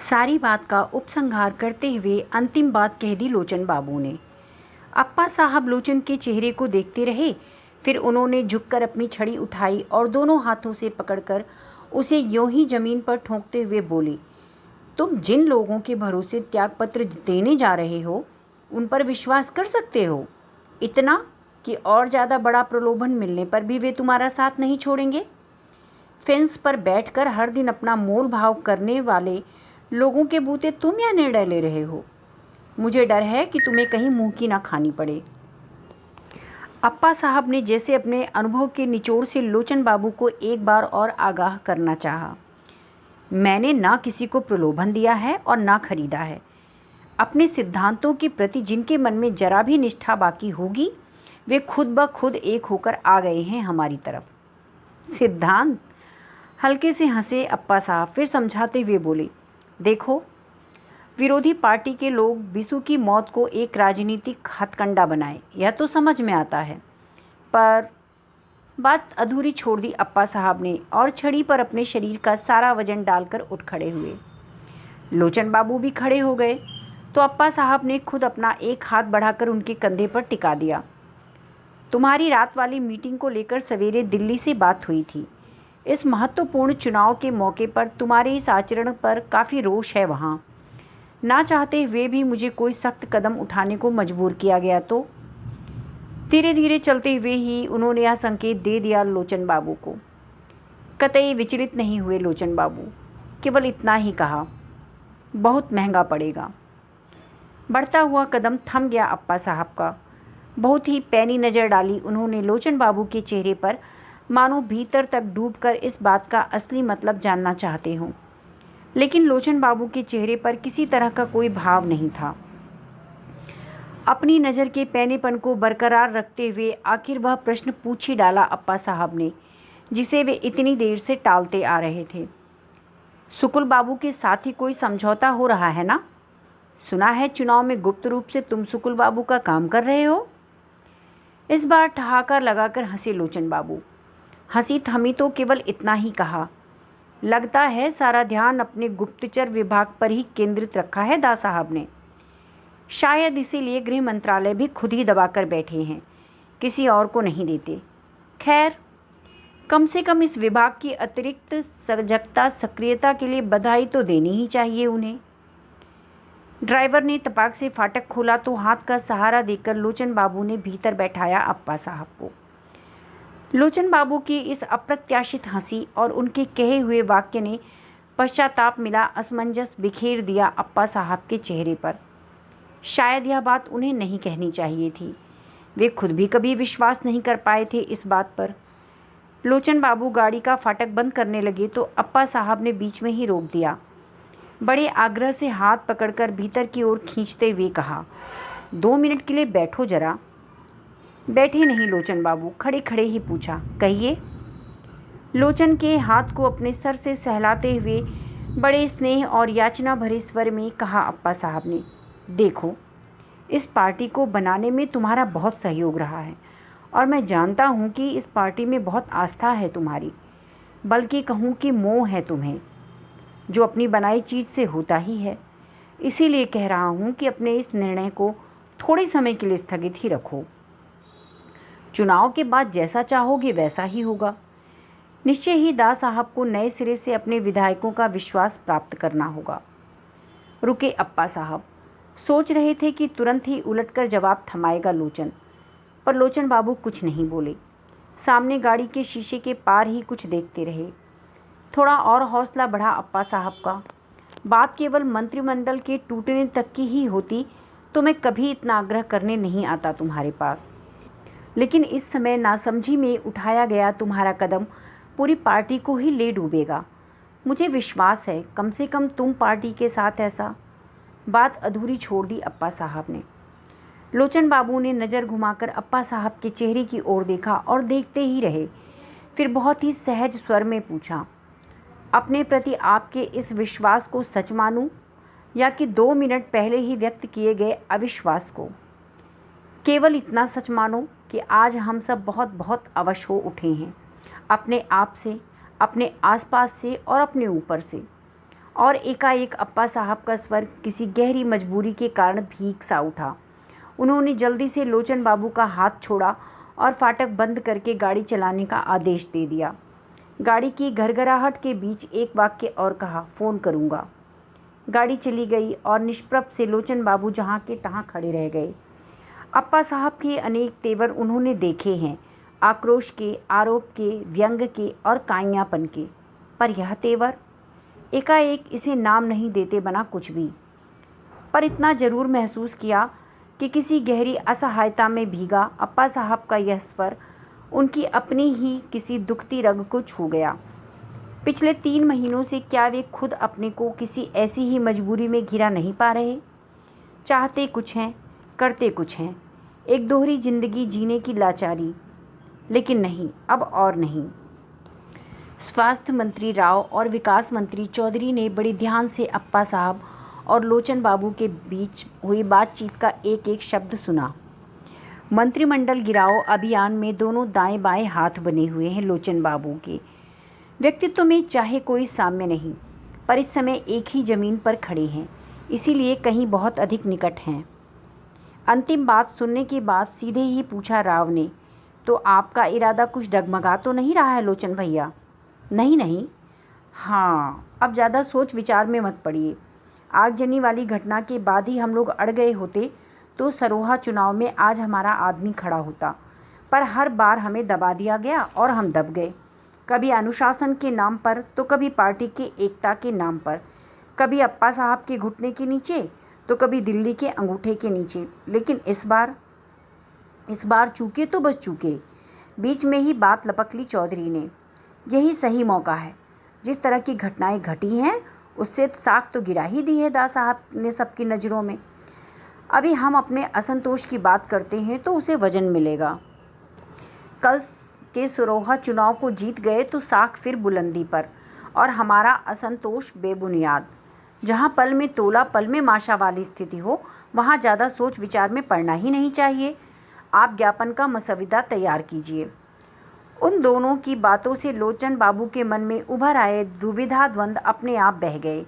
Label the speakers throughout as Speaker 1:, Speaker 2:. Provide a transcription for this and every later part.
Speaker 1: सारी बात का उपसंहार करते हुए अंतिम बात कह दी लोचन बाबू ने। अप्पा साहब लोचन के चेहरे को देखते रहे। फिर उन्होंने झुककर अपनी छड़ी उठाई और दोनों हाथों से पकड़कर उसे यूं ही जमीन पर ठोंकते हुए बोली, तुम जिन लोगों के भरोसे त्यागपत्र देने जा रहे हो उन पर विश्वास कर सकते हो? इतना कि और ज़्यादा बड़ा प्रलोभन मिलने पर भी वे तुम्हारा साथ नहीं छोड़ेंगे? फेंस पर बैठकर हर दिन अपना मोल भाव करने वाले लोगों के बूते तुम यह निर्णय ले रहे हो? मुझे डर है कि तुम्हें कहीं मुंह की ना खानी पड़े। अप्पा साहब ने जैसे अपने अनुभव के निचोड़ से लोचन बाबू को एक बार और आगाह करना चाहा। मैंने ना किसी को प्रलोभन दिया है और ना खरीदा है। अपने सिद्धांतों के प्रति जिनके मन में जरा भी निष्ठा बाकी होगी वे खुद ब खुद एक होकर आ गए हैं हमारी तरफ। सिद्धांत? हल्के से हंसे अप्पा साहब, फिर समझाते हुए बोले, देखो, विरोधी पार्टी के लोग बिसु की मौत को एक राजनीतिक हथकंडा बनाए, यह तो समझ में आता है, पर बात अधूरी छोड़ दी अप्पा साहब ने और छड़ी पर अपने शरीर का सारा वजन डालकर उठ खड़े हुए। लोचन बाबू भी खड़े हो गए तो अप्पा साहब ने खुद अपना एक हाथ बढ़ाकर उनके कंधे पर टिका दिया। तुम्हारी रात वाली मीटिंग को लेकर सवेरे दिल्ली से बात हुई थी। इस महत्वपूर्ण चुनाव के मौके पर तुम्हारे इस आचरण पर काफ़ी रोष है वहाँ। ना चाहते हुए भी मुझे कोई सख्त कदम उठाने को मजबूर किया गया तो? धीरे धीरे चलते हुए ही उन्होंने यह संकेत दे दिया लोचन बाबू को। कतई विचलित नहीं हुए लोचन बाबू, केवल इतना ही कहा, बहुत महंगा पड़ेगा। बढ़ता हुआ कदम थम गया अप्पा साहब का। बहुत ही पैनी नज़र डाली उन्होंने लोचन बाबू के चेहरे पर, मानो भीतर तक डूबकर इस बात का असली मतलब जानना चाहते हों। लेकिन लोचन बाबू के चेहरे पर किसी तरह का कोई भाव नहीं था। अपनी नज़र के पैनेपन को बरकरार रखते हुए आखिर वह प्रश्न पूछ ही डाला अप्पा साहब ने, जिसे वे इतनी देर से टालते आ रहे थे। सुकुल बाबू के साथ ही कोई समझौता हो रहा है ना? सुना है चुनाव में गुप्त रूप से तुम सुकुल बाबू का काम कर रहे हो? इस बार ठहाका लगाकर हंसे लोचन बाबू। हंसी थमी तो केवल इतना ही कहा, लगता है सारा ध्यान अपने गुप्तचर विभाग पर ही केंद्रित रखा है दा साहब ने। शायद इसीलिए गृह मंत्रालय भी खुद ही दबाकर बैठे हैं, किसी और को नहीं देते। खैर, कम से कम इस विभाग की अतिरिक्त सजगता सक्रियता के लिए बधाई तो देनी ही चाहिए उन्हें। ड्राइवर ने तपाक से फाटक खोला तो हाथ का सहारा देकर लोचन बाबू ने भीतर बैठाया अप्पा साहब को। लोचन बाबू की इस अप्रत्याशित हंसी और उनके कहे हुए वाक्य ने पश्चाताप मिला असमंजस बिखेर दिया अप्पा साहब के चेहरे पर। शायद यह बात उन्हें नहीं कहनी चाहिए थी। वे खुद भी कभी विश्वास नहीं कर पाए थे इस बात पर। लोचन बाबू गाड़ी का फाटक बंद करने लगे तो अप्पा साहब ने बीच में ही रोक दिया। बड़े आग्रह से हाथ पकड़कर भीतर की ओर खींचते हुए कहा, 2 मिनट के लिए बैठो जरा। बैठे नहीं लोचन बाबू, खड़े खड़े ही पूछा, कहिए। लोचन के हाथ को अपने सर से सहलाते हुए बड़े स्नेह और याचना भरे स्वर में कहा अप्पा साहब ने, देखो, इस पार्टी को बनाने में तुम्हारा बहुत सहयोग रहा है और मैं जानता हूँ कि इस पार्टी में बहुत आस्था है तुम्हारी, बल्कि कहूँ कि मोह है तुम्हें, जो अपनी बनाई चीज़ से होता ही है। इसीलिए कह रहा हूँ कि अपने इस निर्णय को थोड़े समय के लिए स्थगित ही रखो। चुनाव के बाद जैसा चाहोगे वैसा ही होगा। निश्चय ही दा साहब को नए सिरे से अपने विधायकों का विश्वास प्राप्त करना होगा। रुके अप्पा साहब, सोच रहे थे कि तुरंत ही उलटकर जवाब थमाएगा लोचन, पर लोचन बाबू कुछ नहीं बोले। सामने गाड़ी के शीशे के पार ही कुछ देखते रहे। थोड़ा और हौसला बढ़ा अप्पा साहब का। बात केवल मंत्रिमंडल के टूटने तक की ही होती तो मैं कभी इतना आग्रह करने नहीं आता तुम्हारे पास, लेकिन इस समय नासमझी में उठाया गया तुम्हारा कदम पूरी पार्टी को ही ले डूबेगा। मुझे विश्वास है कम से कम तुम पार्टी के साथ ऐसा। बात अधूरी छोड़ दी अप्पा साहब ने। लोचन बाबू ने नज़र घुमाकर अप्पा साहब के चेहरे की ओर देखा और देखते ही रहे। फिर बहुत ही सहज स्वर में पूछा, अपने प्रति आपके इस विश्वास को सच मानूं या कि 2 मिनट पहले ही व्यक्त किए गए अविश्वास को? केवल इतना सच मानो कि आज हम सब बहुत बहुत अवश हो उठे हैं, अपने आप से, अपने आसपास से और अपने ऊपर से, और एकाएक अप्पा साहब का स्वर किसी गहरी मजबूरी के कारण भीग सा उठा। उन्होंने जल्दी से लोचन बाबू का हाथ छोड़ा और फाटक बंद करके गाड़ी चलाने का आदेश दे दिया। गाड़ी की घरघराहट के बीच एक वाक्य और कहा, फ़ोन करूँगा। गाड़ी चली गई और निष्प्रभ से लोचन बाबू जहाँ के तहाँ खड़े रह गए। अप्पा साहब के अनेक तेवर उन्होंने देखे हैं, आक्रोश के, आरोप के, व्यंग के और काइयापन के, पर यह तेवर एकाएक इसे नाम नहीं देते बना कुछ भी। पर इतना ज़रूर महसूस किया कि किसी गहरी असहायता में भीगा अप्पा साहब का यह स्वर उनकी अपनी ही किसी दुखती रग को छू गया। पिछले 3 महीनों से क्या वे खुद अपने को किसी ऐसी ही मजबूरी में घिरा नहीं पा रहे? चाहते कुछ हैं, करते कुछ हैं, एक दोहरी जिंदगी जीने की लाचारी। लेकिन नहीं, अब और नहीं। स्वास्थ्य मंत्री राव और विकास मंत्री चौधरी ने बड़े ध्यान से अप्पा साहब और लोचन बाबू के बीच हुई बातचीत का एक एक शब्द सुना। मंत्रिमंडल गिराओ अभियान में दोनों दाएं बाएं हाथ बने हुए हैं लोचन बाबू के। व्यक्तित्व में चाहे कोई साम्य नहीं, पर इस समय एक ही ज़मीन पर खड़े हैं, इसीलिए कहीं बहुत अधिक निकट हैं। अंतिम बात सुनने के बाद सीधे ही पूछा राव ने, तो आपका इरादा कुछ डगमगा तो नहीं रहा है लोचन भैया? नहीं नहीं। हाँ, अब ज़्यादा सोच विचार में मत पड़िए। आगजनी वाली घटना के बाद ही हम लोग अड़ गए होते तो सरोहा चुनाव में आज हमारा आदमी खड़ा होता, पर हर बार हमें दबा दिया गया और हम दब गए। कभी अनुशासन के नाम पर तो कभी पार्टी के एकता के नाम पर, कभी अप्पा साहब के घुटने के नीचे तो कभी दिल्ली के अंगूठे के नीचे। लेकिन इस बार चूके तो बस चूके। बीच में ही बात लपक ली चौधरी ने, यही सही मौका है। जिस तरह की घटनाएं घटी हैं उससे साख तो गिरा ही दी है दा साहब ने सबकी नज़रों में। अभी हम अपने असंतोष की बात करते हैं तो उसे वजन मिलेगा। कल के सरोहा चुनाव को जीत गए तो साख फिर बुलंदी पर, और हमारा असंतोष बेबुनियाद। जहां पल में तोला पल में माशा वाली स्थिति हो वहां ज़्यादा सोच विचार में पड़ना ही नहीं चाहिए। आप ज्ञापन का मसविदा तैयार कीजिए। उन दोनों की बातों से लोचन बाबू के मन में उभर आए दुविधा द्वंद अपने आप बह गए।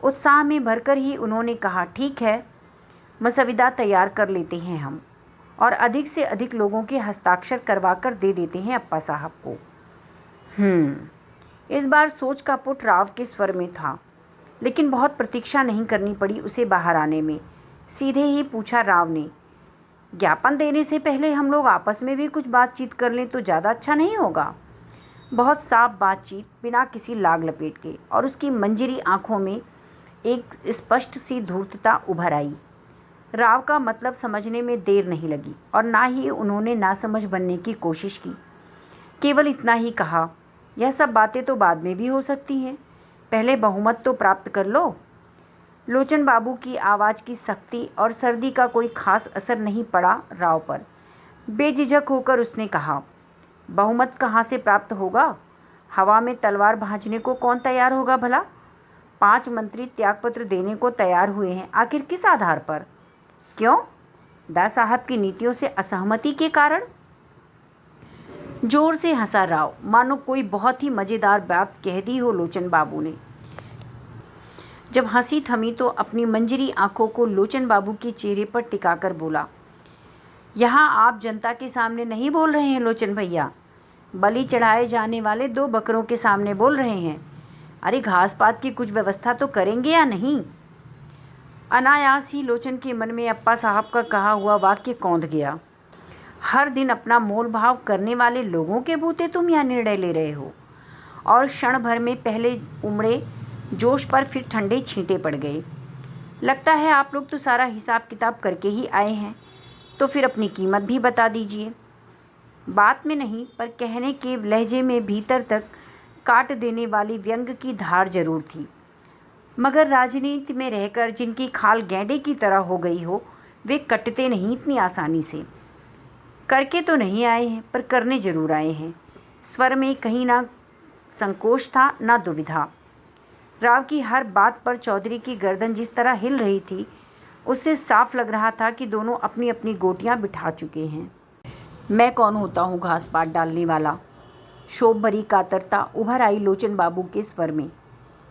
Speaker 1: उत्साह में भरकर ही उन्होंने कहा, ठीक है, मसविदा तैयार कर लेते हैं हम, और अधिक से अधिक लोगों के हस्ताक्षर करवा कर दे देते हैं अप्पा साहब को। इस बार सोच का पुट राव के स्वर में था, लेकिन बहुत प्रतीक्षा नहीं करनी पड़ी उसे बाहर आने में। सीधे ही पूछा राव ने, ज्ञापन देने से पहले हम लोग आपस में भी कुछ बातचीत कर लें तो ज़्यादा अच्छा नहीं होगा? बहुत साफ बातचीत, बिना किसी लाग लपेट के, और उसकी मंजरी आंखों में एक स्पष्ट सी धूर्तता उभर आई। राव का मतलब समझने में देर नहीं लगी और ना ही उन्होंने नासमझ बनने की कोशिश की। केवल इतना ही कहा, यह सब बातें तो बाद में भी हो सकती हैं, पहले बहुमत तो प्राप्त कर लो। लोचन बाबू की आवाज़ की सख्ती और सर्दी का कोई खास असर नहीं पड़ा राव पर। बेझिझक होकर उसने कहा, बहुमत कहाँ से प्राप्त होगा? हवा में तलवार भांजने को कौन तैयार होगा भला? 5 मंत्री त्यागपत्र देने को तैयार हुए हैं, आखिर किस आधार पर? क्यों? दा साहब की नीतियों से असहमति के कारण? जोर से हंसा राव, मानो कोई बहुत ही मज़ेदार बात कह दी हो लोचन बाबू ने। जब हंसी थमी तो अपनी मंजरी आंखों को लोचन बाबू के चेहरे पर टिकाकर बोला, यहाँ आप जनता के सामने नहीं बोल रहे हैं लोचन भैया, बलि चढ़ाए जाने वाले 2 बकरों के सामने बोल रहे हैं। अरे घास पात की कुछ व्यवस्था तो करेंगे या नहीं? अनायास ही लोचन के मन में अप्पा साहब का कहा हुआ वाक्य कौंध गया। हर दिन अपना मोल भाव करने वाले लोगों के बूते तुम यह निर्णय ले रहे हो? और क्षण भर में पहले उमड़े जोश पर फिर ठंडे छींटे पड़ गए। लगता है आप लोग तो सारा हिसाब किताब करके ही आए हैं, तो फिर अपनी कीमत भी बता दीजिए। बात में नहीं, पर कहने के लहजे में भीतर तक काट देने वाली व्यंग की धार जरूर थी। मगर राजनीति में रहकर जिनकी खाल गैंडे की तरह हो गई हो, वे कटते नहीं इतनी आसानी से। करके तो नहीं आए हैं, पर करने जरूर आए हैं। स्वर में कहीं ना संकोच था, ना दुविधा। राव की हर बात पर चौधरी की गर्दन जिस तरह हिल रही थी, उससे साफ लग रहा था कि दोनों अपनी अपनी गोटियां बिठा चुके हैं। मैं कौन होता हूँ घास पात डालने वाला? शोभ भरी कातरता उभर आई लोचन बाबू के स्वर में।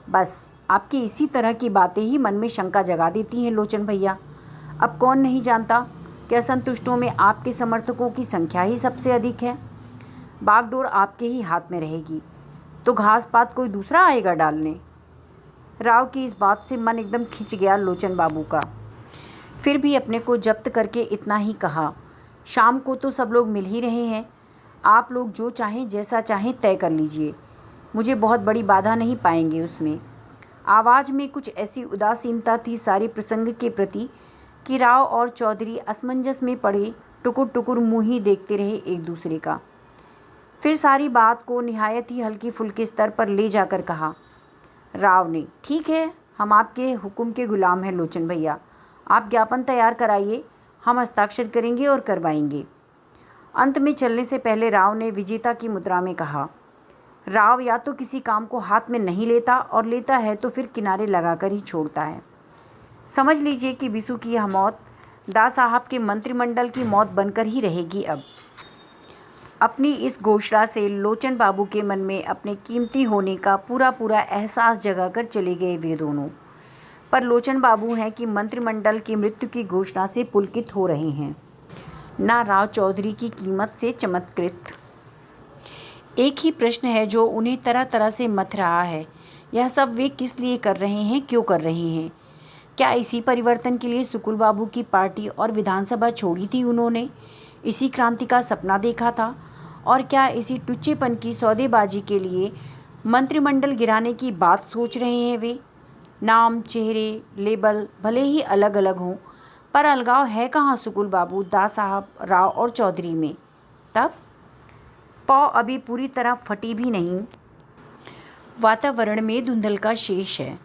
Speaker 1: बस आपकी इसी तरह की बातें ही मन में शंका जगा देती हैं लोचन भैया। अब कौन नहीं जानता कि असंतुष्टों में आपके समर्थकों की संख्या ही सबसे अधिक है। बागडोर आपके ही हाथ में रहेगी तो घास पात कोई दूसरा आएगा डालने। राव की इस बात से मन एकदम खिंच गया लोचन बाबू का। फिर भी अपने को जब्त करके इतना ही कहा, शाम को तो सब लोग मिल ही रहे हैं, आप लोग जो चाहें जैसा चाहें तय कर लीजिए, मुझे बहुत बड़ी बाधा नहीं पाएंगे उसमें। आवाज़ में कुछ ऐसी उदासीनता थी सारे प्रसंग के प्रति कि राव और चौधरी असमंजस में पड़े टुकुर टुकुर मुँह ही देखते रहे एक दूसरे का। फिर सारी बात को निहायत ही हल्की फुल्के स्तर पर ले जाकर कहा राव ने, ठीक है, हम आपके हुक्म के गुलाम हैं लोचन भैया, आप ज्ञापन तैयार कराइए, हम हस्ताक्षर करेंगे और करवाएंगे। अंत में चलने से पहले राव ने विजेता की मुद्रा में कहा, राव या तो किसी काम को हाथ में नहीं लेता और लेता है तो फिर किनारे लगाकर ही छोड़ता है। समझ लीजिए कि बिसु की यह मौत दास साहब के मंत्रिमंडल की मौत बनकर ही रहेगी। अब अपनी इस घोषणा से लोचन बाबू के मन में अपने कीमती होने का पूरा पूरा एहसास जगाकर चले गए वे दोनों। पर लोचन बाबू हैं कि मंत्रिमंडल की मृत्यु की घोषणा से पुलकित हो रहे हैं, ना राव चौधरी की कीमत से चमत्कृत। एक ही प्रश्न है जो उन्हें तरह तरह से मथ रहा है, यह सब वे किस लिए कर रहे हैं, क्यों कर रहे हैं। क्या इसी परिवर्तन के लिए सुकुल बाबू की पार्टी और विधानसभा छोड़ी थी उन्होंने, इसी क्रांति का सपना देखा था, और क्या इसी टुच्चेपन की सौदेबाजी के लिए मंत्रिमंडल गिराने की बात सोच रहे हैं वे। नाम, चेहरे, लेबल भले ही अलग अलग हों, पर अलगाव है कहाँ सुकुल बाबू, दास साहब, राव और चौधरी में। तब पौ अभी पूरी तरह फटी भी नहीं, वातावरण में धुंधल का शेष है।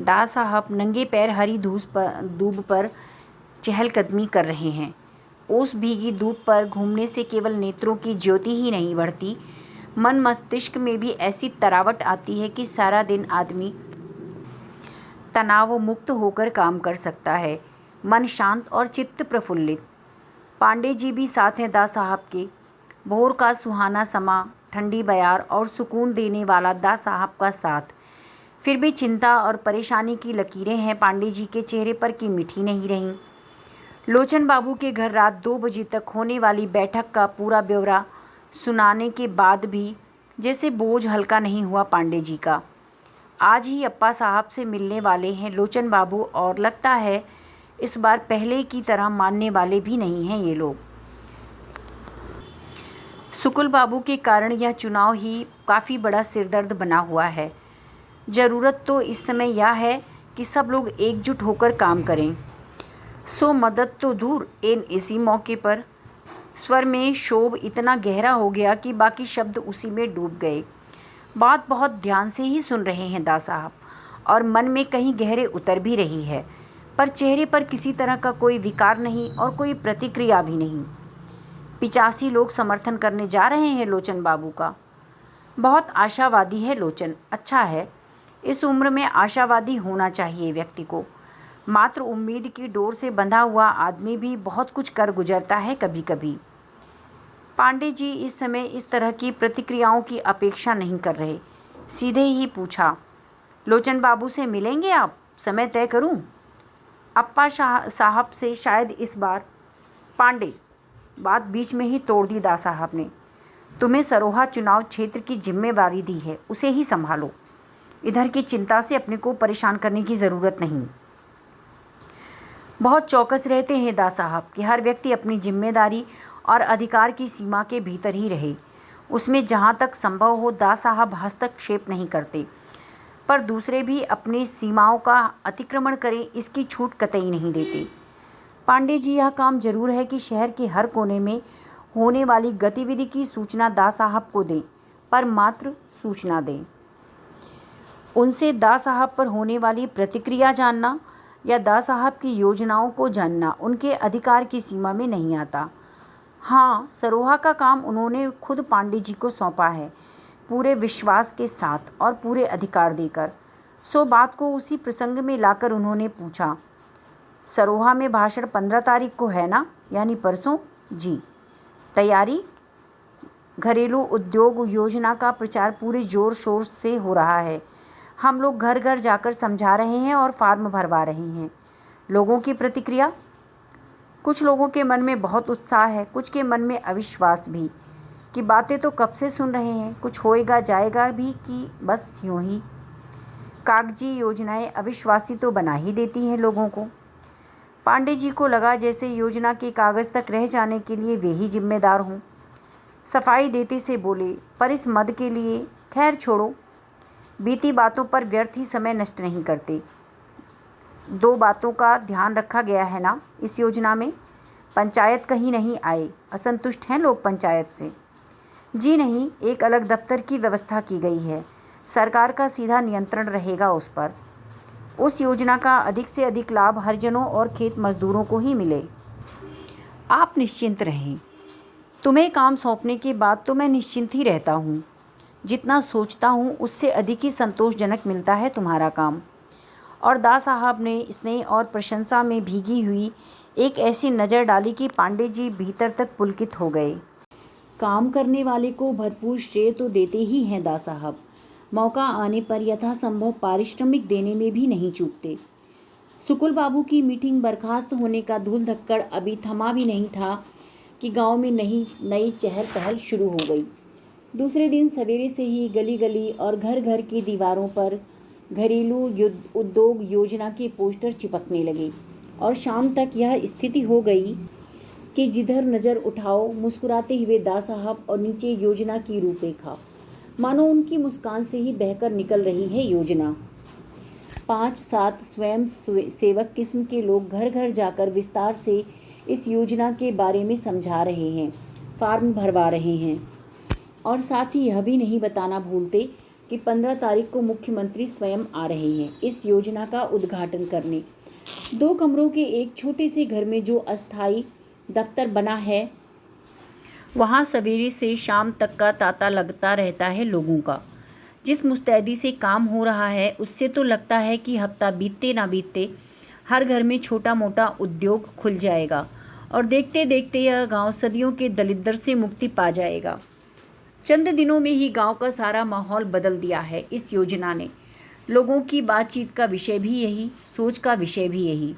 Speaker 1: दास साहब नंगे पैर हरी दूब पर चहलकदमी कर रहे हैं। ओस भीगी धूप पर घूमने से केवल नेत्रों की ज्योति ही नहीं बढ़ती, मन मस्तिष्क में भी ऐसी तरावट आती है कि सारा दिन आदमी तनाव मुक्त होकर काम कर सकता है, मन शांत और चित्त प्रफुल्लित। पांडे जी भी साथ हैं दास साहब के। भोर का सुहाना समा, ठंडी बयार और सुकून देने वाला दास साहब का साथ। फिर भी चिंता और परेशानी की लकीरें हैं पांडे जी के चेहरे पर कि मिठी नहीं रहीं। लोचन बाबू के घर रात 2 बजे तक होने वाली बैठक का पूरा ब्यौरा सुनाने के बाद भी जैसे बोझ हल्का नहीं हुआ पांडे जी का। आज ही अप्पा साहब से मिलने वाले हैं लोचन बाबू, और लगता है इस बार पहले की तरह मानने वाले भी नहीं हैं ये लोग। सुकुल बाबू के कारण यह चुनाव ही काफ़ी बड़ा सिरदर्द बना हुआ है। ज़रूरत तो इस समय यह है कि सब लोग एकजुट होकर काम करें। सो मदद तो दूर, एन इसी मौके पर स्वर में शोभ इतना गहरा हो गया कि बाकी शब्द उसी में डूब गए। बात बहुत ध्यान से ही सुन रहे हैं दास साहब, और मन में कहीं गहरे उतर भी रही है, पर चेहरे पर किसी तरह का कोई विकार नहीं और कोई प्रतिक्रिया भी नहीं। 85 लोग समर्थन करने जा रहे हैं लोचन बाबू का। बहुत आशावादी है लोचन, अच्छा है, इस उम्र में आशावादी होना चाहिए व्यक्ति को। मात्र उम्मीद की डोर से बंधा हुआ आदमी भी बहुत कुछ कर गुजरता है कभी कभी। पांडे जी इस समय इस तरह की प्रतिक्रियाओं की अपेक्षा नहीं कर रहे, सीधे ही पूछा, लोचन बाबू से मिलेंगे आप, समय तय करूं? अप्पा साहब से शायद इस बार। पांडे, बात बीच में ही तोड़ दी दास साहब ने, तुम्हें सरोहा चुनाव क्षेत्र की जिम्मेवारी दी है, उसे ही संभालो, इधर की चिंता से अपने को परेशान करने की ज़रूरत नहीं। बहुत चौकस रहते हैं दास साहब कि हर व्यक्ति अपनी जिम्मेदारी और अधिकार की सीमा के भीतर ही रहे, उसमें जहाँ तक संभव हो दास साहब हस्तक्षेप नहीं करते, पर दूसरे भी अपनी सीमाओं का अतिक्रमण करें इसकी छूट कतई नहीं देते। पांडे जी, यह काम जरूर है कि शहर के हर कोने में होने वाली गतिविधि की सूचना दास साहब को दें, पर मात्र सूचना दें। उनसे दास साहब पर होने वाली प्रतिक्रिया जानना या दास साहब की योजनाओं को जानना उनके अधिकार की सीमा में नहीं आता। हाँ, सरोहा का काम उन्होंने खुद पांडे जी को सौंपा है, पूरे विश्वास के साथ और पूरे अधिकार देकर। सो बात को उसी प्रसंग में लाकर उन्होंने पूछा, सरोहा में भाषण 15 तारीख को है ना, यानी परसों? जी। तैयारी? घरेलू उद्योग योजना का प्रचार पूरे जोर शोर से हो रहा है। हम लोग घर घर जाकर समझा रहे हैं और फॉर्म भरवा रहे हैं। लोगों की प्रतिक्रिया? कुछ लोगों के मन में बहुत उत्साह है, कुछ के मन में अविश्वास भी कि बातें तो कब से सुन रहे हैं, कुछ होएगा जाएगा भी कि बस यूं ही। कागजी योजनाएं अविश्वासी तो बना ही देती हैं लोगों को। पांडे जी को लगा जैसे योजना के कागज़ तक रह जाने के लिए वे ही जिम्मेदार हों। सफाई देते से बोले, पर इस मद के लिए खैर छोड़ो, बीती बातों पर व्यर्थ ही समय नष्ट नहीं करते। 2 बातों का ध्यान रखा गया है ना इस योजना में? पंचायत कहीं नहीं आए, असंतुष्ट हैं लोग पंचायत से? जी नहीं, एक अलग दफ्तर की व्यवस्था की गई है, सरकार का सीधा नियंत्रण रहेगा उस पर। उस योजना का अधिक से अधिक लाभ हरिजनों और खेत मजदूरों को ही मिले। आप निश्चिंत रहें, तुम्हें काम सौंपने के बाद तो मैं निश्चिंत ही रहता हूँ। जितना सोचता हूँ उससे अधिक ही संतोषजनक मिलता है तुम्हारा काम। और दास साहब ने स्नेह और प्रशंसा में भीगी हुई एक ऐसी नज़र डाली कि पांडे जी भीतर तक पुलकित हो गए। काम करने वाले को भरपूर श्रेय तो देते ही हैं दास साहब, मौका आने पर यथासंभव पारिश्रमिक देने में भी नहीं चूकते। सुकुल बाबू की मीटिंग बर्खास्त होने का धूल धक्कड़ अभी थमा भी नहीं था कि गांव में नई चहल पहल शुरू हो गई। दूसरे दिन सवेरे से ही गली गली और घर घर की दीवारों पर घरेलू उद्योग योजना के पोस्टर चिपकने लगे और शाम तक यह स्थिति हो गई कि जिधर नज़र उठाओ मुस्कुराते हुए दास साहब और नीचे योजना की रूपरेखा, मानो उनकी मुस्कान से ही बहकर निकल रही है योजना। 5-7 स्वयं सेवक किस्म के लोग घर घर जाकर विस्तार से इस योजना के बारे में समझा रहे हैं, फॉर्म भरवा रहे हैं और साथ ही यह भी नहीं बताना भूलते कि 15 तारीख को मुख्यमंत्री स्वयं आ रहे हैं इस योजना का उद्घाटन करने। 2 कमरों के एक छोटे से घर में जो अस्थायी दफ्तर बना है, वहाँ सवेरे से शाम तक का तांता लगता रहता है लोगों का। जिस मुस्तैदी से काम हो रहा है उससे तो लगता है कि हफ्ता बीतते ना बीतते हर घर में छोटा मोटा उद्योग खुल जाएगा और देखते देखते यह गांव सदियों के दलिद्र से मुक्ति पा जाएगा। चंद दिनों में ही गांव का सारा माहौल बदल दिया है इस योजना ने। लोगों की बातचीत का विषय भी यही, सोच का विषय भी यही।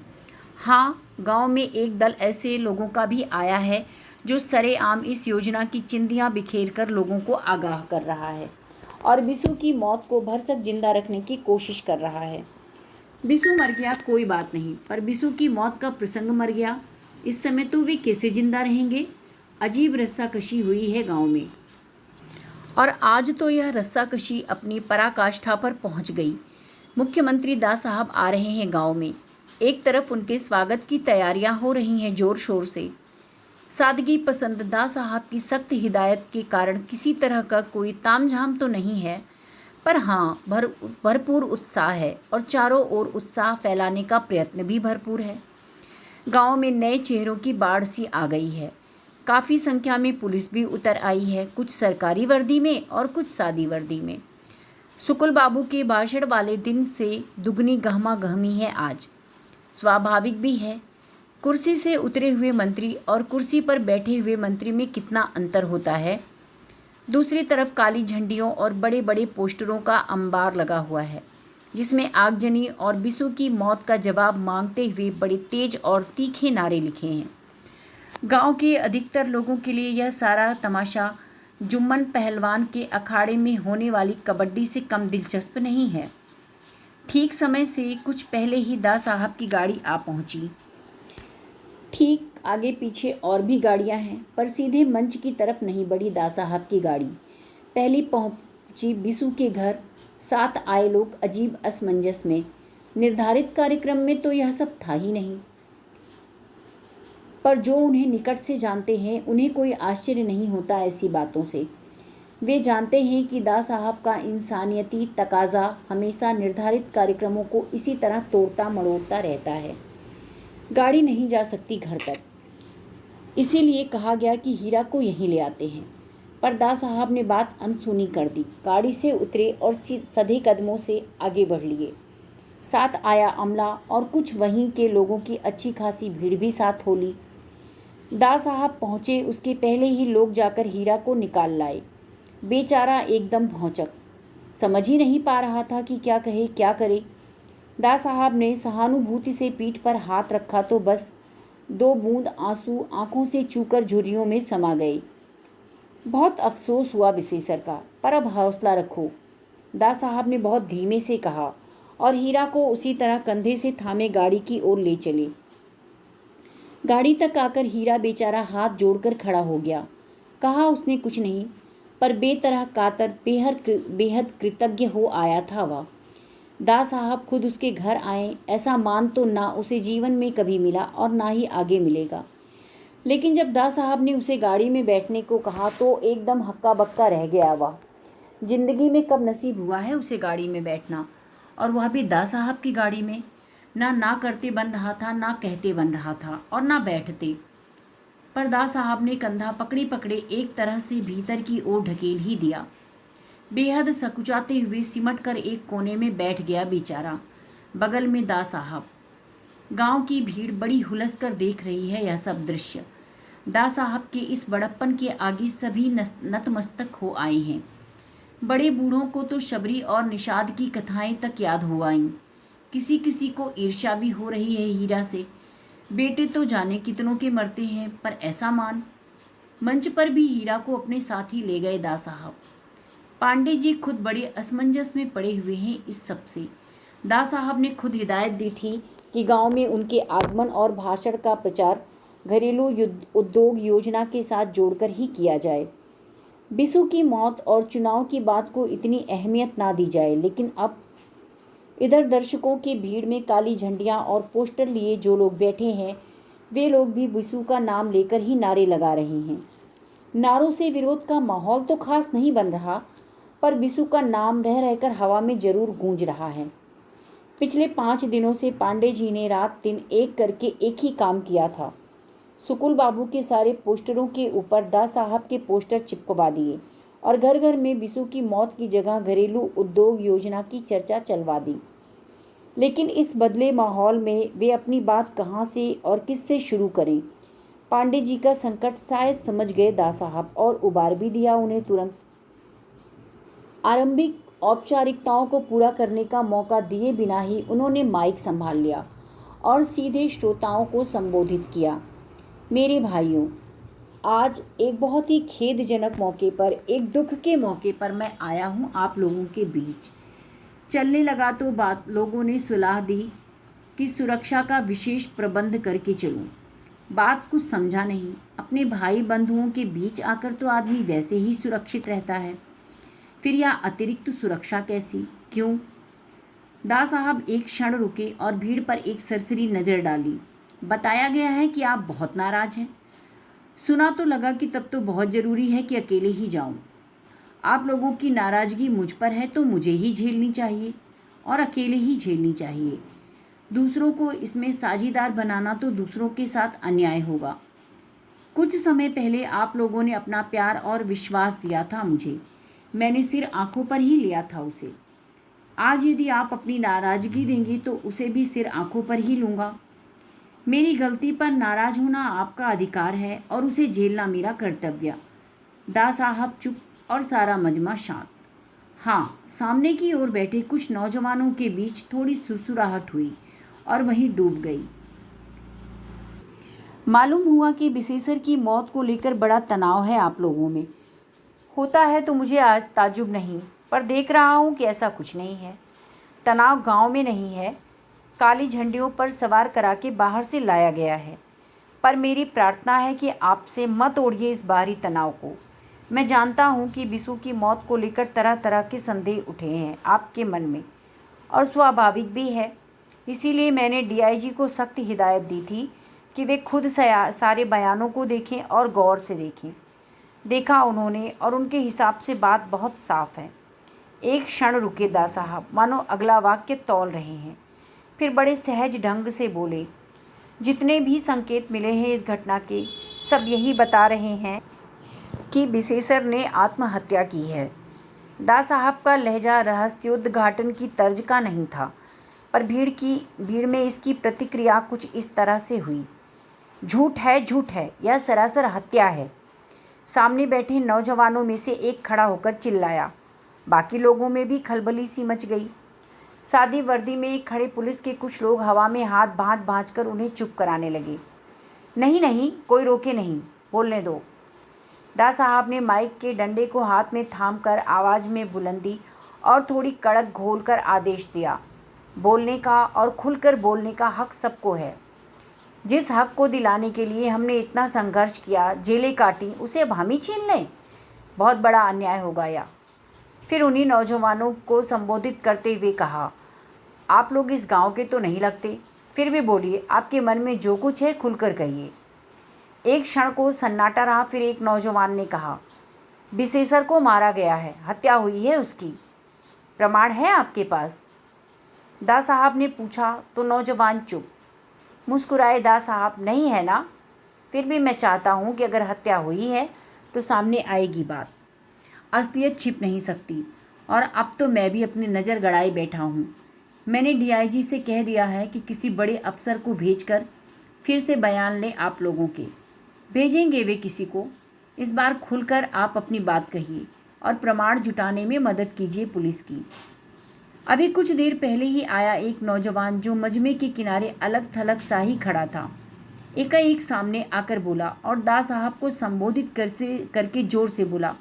Speaker 1: हाँ, गांव में एक दल ऐसे लोगों का भी आया है जो सरेआम इस योजना की चिंदियाँ बिखेर कर लोगों को आगाह कर रहा है और बिसु की मौत को भरसक जिंदा रखने की कोशिश कर रहा है। बिसु मर गया कोई बात नहीं, पर बिसु की मौत का प्रसंग मर गया। इस समय तो वे कैसे जिंदा रहेंगे? अजीब रस्साकशी हुई है गांव में और आज तो यह रस्साकशी अपनी पराकाष्ठा पर पहुंच गई। मुख्यमंत्री दास साहब आ रहे हैं गांव में। एक तरफ उनके स्वागत की तैयारियां हो रही हैं जोर शोर से। सादगी पसंद दास साहब की सख्त हिदायत के कारण किसी तरह का कोई तामझाम तो नहीं है, पर हाँ भरपूर उत्साह है और चारों ओर उत्साह फैलाने का प्रयत्न भी भरपूर है। गांव में नए चेहरों की बाढ़ सी आ गई है। काफ़ी संख्या में पुलिस भी उतर आई है, कुछ सरकारी वर्दी में और कुछ सादी वर्दी में। सुकुल बाबू के भाषण वाले दिन से दुगनी गहमा गहमी है आज। स्वाभाविक भी है, कुर्सी से उतरे हुए मंत्री और कुर्सी पर बैठे हुए मंत्री में कितना अंतर होता है। दूसरी तरफ काली झंडियों और बड़े बड़े पोस्टरों का अंबार लगा हुआ है जिसमें आगजनी और बिसु की मौत का जवाब मांगते हुए बड़े तेज और तीखे नारे लिखे हैं। गांव के अधिकतर लोगों के लिए यह सारा तमाशा जुम्मन पहलवान के अखाड़े में होने वाली कबड्डी से कम दिलचस्प नहीं है। ठीक समय से कुछ पहले ही दास साहब की गाड़ी आ पहुंची। ठीक आगे पीछे और भी गाड़ियां हैं, पर सीधे मंच की तरफ नहीं बढ़ी दास साहब की गाड़ी। पहली पहुंची बिसु के घर। साथ आए लोग अजीब असमंजस में। निर्धारित कार्यक्रम में तो यह सब था ही नहीं, पर जो उन्हें निकट से जानते हैं उन्हें कोई आश्चर्य नहीं होता ऐसी बातों से। वे जानते हैं कि दास साहब का इंसानियती तकाजा हमेशा निर्धारित कार्यक्रमों को इसी तरह तोड़ता मरोड़ता रहता है। गाड़ी नहीं जा सकती घर तक, इसीलिए कहा गया कि हीरा को यहीं ले आते हैं, पर दास साहब ने बात अनसुनी कर दी। गाड़ी से उतरे और सधे कदमों से आगे बढ़ लिए। साथ आया अमला और कुछ वहीं के लोगों की अच्छी खासी भीड़ भी साथ हो ली। दास साहब पहुँचे उसके पहले ही लोग जाकर हीरा को निकाल लाए। बेचारा एकदम भौचक। समझ ही नहीं पा रहा था कि क्या कहे क्या करे। दास साहब ने सहानुभूति से पीठ पर हाथ रखा तो बस 2 बूंद आंसू आंखों से चूकर झुर्रियों में समा गए। बहुत अफसोस हुआ विशेषर का, पर अब हौसला रखो, दास साहब ने बहुत धीमे से कहा और हीरा को उसी तरह कंधे से थामे गाड़ी की ओर ले चले। गाड़ी तक आकर हीरा बेचारा हाथ जोड़कर खड़ा हो गया। कहा उसने कुछ नहीं, पर बेतरह कातर बेहद कृतज्ञ हो आया था वह। दास साहब खुद उसके घर आए, ऐसा मान तो ना उसे जीवन में कभी मिला और ना ही आगे मिलेगा। लेकिन जब दास साहब ने उसे गाड़ी में बैठने को कहा तो एकदम हक्का बक्का रह गया वह। जिंदगी में कब नसीब हुआ है उसे गाड़ी में बैठना, और वह भी दास साहब की गाड़ी में। ना करते बन रहा था, ना कहते बन रहा था, और ना बैठते। पर दास साहब ने कंधा पकड़े पकड़े एक तरह से भीतर की ओर ढकेल ही दिया। बेहद सकुचाते हुए सिमट कर एक कोने में बैठ गया बेचारा। बगल में दास साहब। गांव की भीड़ बड़ी हुलस कर देख रही है यह सब दृश्य। दास साहब के इस बड़प्पन के आगे सभी नतमस्तक हो आए हैं। बड़े बूढ़ों को तो शबरी और निषाद की कथाएं तक याद हो आईं। किसी किसी को ईर्ष्या भी हो रही है हीरा से। बेटे तो जाने कितनों के मरते हैं, पर ऐसा मान। मंच पर भी हीरा को अपने साथ ही ले गए दास साहब। पांडे जी खुद बड़े असमंजस में पड़े हुए हैं इस सब से। दास साहब ने खुद हिदायत दी थी कि गांव में उनके आगमन और भाषण का प्रचार घरेलू उद्योग योजना के साथ जोड़कर ही किया जाए। बिसु की मौत और चुनाव की बात को इतनी अहमियत ना दी जाए। लेकिन अब इधर दर्शकों की भीड़ में काली झंडियां और पोस्टर लिए जो लोग बैठे हैं, वे लोग भी बिसु का नाम लेकर ही नारे लगा रहे हैं। नारों से विरोध का माहौल तो खास नहीं बन रहा, पर बिसु का नाम रह रहकर हवा में जरूर गूंज रहा है। पिछले 5 दिनों से पांडे जी ने रात दिन एक करके एक ही काम किया था। सुकुल बाबू के सारे पोस्टरों के ऊपर दास साहब के पोस्टर चिपकवा दिए और घर घर में बिसु की मौत की जगह घरेलू उद्योग योजना की चर्चा चलवा दी। लेकिन इस बदले माहौल में वे अपनी बात कहाँ से और किससे शुरू करें। पांडे जी का संकट शायद समझ गए दास साहब और उबार भी दिया उन्हें तुरंत। आरंभिक औपचारिकताओं को पूरा करने का मौका दिए बिना ही उन्होंने माइक संभाल लिया और सीधे श्रोताओं को संबोधित किया। मेरे भाइयों, आज एक बहुत ही खेदजनक मौके पर, एक दुख के मौके पर मैं आया हूँ आप लोगों के बीच। चलने लगा तो बात लोगों ने सलाह दी कि सुरक्षा का विशेष प्रबंध करके चलूं। बात कुछ समझा नहीं। अपने भाई बंधुओं के बीच आकर तो आदमी वैसे ही सुरक्षित रहता है, फिर यह अतिरिक्त सुरक्षा कैसी, क्यों? दास साहब एक क्षण रुके और भीड़ पर एक सरसरी नज़र डाली। बताया गया है कि आप बहुत नाराज हैं। सुना तो लगा कि तब तो बहुत ज़रूरी है कि अकेले ही जाऊं। आप लोगों की नाराज़गी मुझ पर है तो मुझे ही झेलनी चाहिए और अकेले ही झेलनी चाहिए। दूसरों को इसमें साझीदार बनाना तो दूसरों के साथ अन्याय होगा। कुछ समय पहले आप लोगों ने अपना प्यार और विश्वास दिया था मुझे, मैंने सिर आंखों पर ही लिया था उसे। आज यदि आप अपनी नाराज़गी देंगे तो उसे भी सिर आंखों पर ही लूँगा। मेरी गलती पर नाराज़ होना आपका अधिकार है और उसे झेलना मेरा कर्तव्य। दास साहब चुप और सारा मजमा शांत। हाँ, सामने की ओर बैठे कुछ नौजवानों के बीच थोड़ी सुरसुराहट हुई और वहीं डूब गई। मालूम हुआ कि विशेषर की मौत को लेकर बड़ा तनाव है आप लोगों में। होता है तो मुझे आज ताज्जुब नहीं, पर देख रहा हूँ कि ऐसा कुछ नहीं है। तनाव गांव में नहीं है, काली झंडियों पर सवार करा के बाहर से लाया गया है। पर मेरी प्रार्थना है कि आपसे मत ओढ़िए इस बाहरी तनाव को। मैं जानता हूँ कि बिसु की मौत को लेकर तरह तरह के संदेह उठे हैं आपके मन में, और स्वाभाविक भी है। इसीलिए मैंने डीआईजी को सख्त हिदायत दी थी कि वे खुद सारे बयानों को देखें और गौर से देखें। देखा उन्होंने और उनके हिसाब से बात बहुत साफ है। एक क्षण रुके दास साहब, मानो अगला वाक्य तौल रहे हैं, फिर बड़े सहज ढंग से बोले, जितने भी संकेत मिले हैं इस घटना के, सब यही बता रहे हैं कि विशेषर ने आत्महत्या की है। दास साहब का लहजा रहस्योद्घाटन की तर्ज का नहीं था, पर भीड़ में इसकी प्रतिक्रिया कुछ इस तरह से हुई। झूठ है, यह सरासर हत्या है। सामने बैठे नौजवानों में से एक खड़ा होकर चिल्लाया, बाकी लोगों में भी खलबली सी मच गई। सादी वर्दी में खड़े पुलिस के कुछ लोग हवा में हाथ भांज कर उन्हें चुप कराने लगे। नहीं नहीं, कोई रोके नहीं, बोलने दो। दास साहब ने माइक के डंडे को हाथ में थामकर आवाज़ में बुलंदी और थोड़ी कड़क घोलकर आदेश दिया। बोलने का और खुलकर बोलने का हक सबको है। जिस हक को दिलाने के लिए हमने इतना संघर्ष किया, जेलें काटी, उसे अब हम ही छीन लें? बहुत बड़ा अन्याय होगा। या फिर उन्हीं नौजवानों को संबोधित करते हुए कहा, आप लोग इस गांव के तो नहीं लगते, फिर भी बोलिए, आपके मन में जो कुछ है खुलकर कहिए। एक क्षण को सन्नाटा रहा। फिर एक नौजवान ने कहा, विशेषर को मारा गया है, हत्या हुई है उसकी। प्रमाण है आपके पास? दास साहब ने पूछा तो नौजवान चुप। मुस्कुराए दास साहब, नहीं है ना? फिर भी मैं चाहता हूँ कि अगर हत्या हुई है तो सामने आएगी बात। असलियत छिप नहीं सकती। और अब तो मैं भी अपनी नज़र गड़ाए बैठा हूँ। मैंने डीआईजी से कह दिया है कि किसी बड़े अफसर को भेजकर फिर से बयान लें। आप लोगों के भेजेंगे वे किसी को। इस बार खुलकर आप अपनी बात कहिए और प्रमाण जुटाने में मदद कीजिए पुलिस की। अभी कुछ देर पहले ही आया एक नौजवान जो मजमे के किनारे अलग थलग सा ही खड़ा था, एकाएक सामने आकर बोला और दास साहब को संबोधित करके जोर से बोला,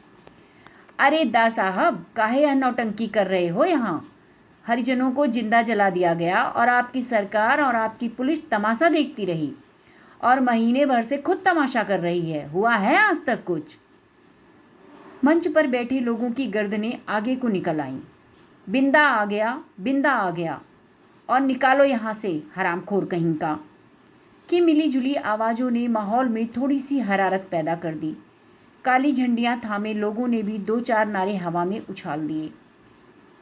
Speaker 1: अरे दास साहब, काहे यह नौटंकी कर रहे हो? यहाँ हरिजनों को जिंदा जला दिया गया और आपकी सरकार और आपकी पुलिस तमाशा देखती रही और महीने भर से खुद तमाशा कर रही है। हुआ है आज तक कुछ? मंच पर बैठे लोगों की गर्दनें आगे को निकल आईं। बिंदा आ गया, बिंदा आ गया, और निकालो यहाँ से हरामखोर कहीं का, की मिली-जुली आवाज़ों ने माहौल में थोड़ी सी हरारत पैदा कर दी। काली झंडियाँ थामे लोगों ने भी दो चार नारे हवा में उछाल दिए।